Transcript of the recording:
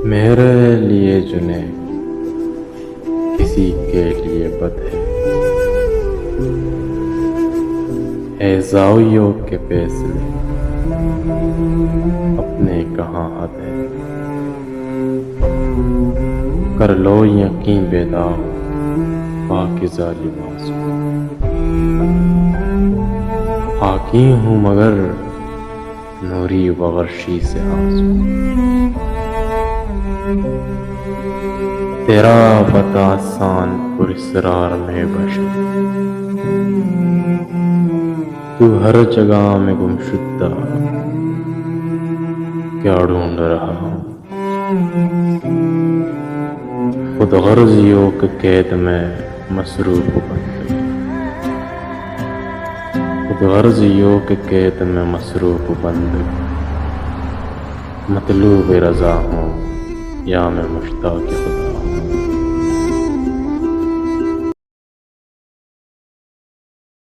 मेरे लिए जुने किसी के लिए बद है जावियों के फैसले अपने कहाँ हद है। कर लो यकीन बेदाग पाकिज़ा लिबास आकी हूँ मगर नूरी वगर्शी से आंसू। तेरा पता आसान पुरस्रार में बशर तू हर जगह में गुमशुदा क्या ढूंढ रहा हूँ। खुद गर्जियों के कैद में मसरूफ बंद खुद गर्जियों के कैद में मसरूफ बंद मतलूब रज़ा हूँ या मैं मुश्ताक़ खुदा हूँ।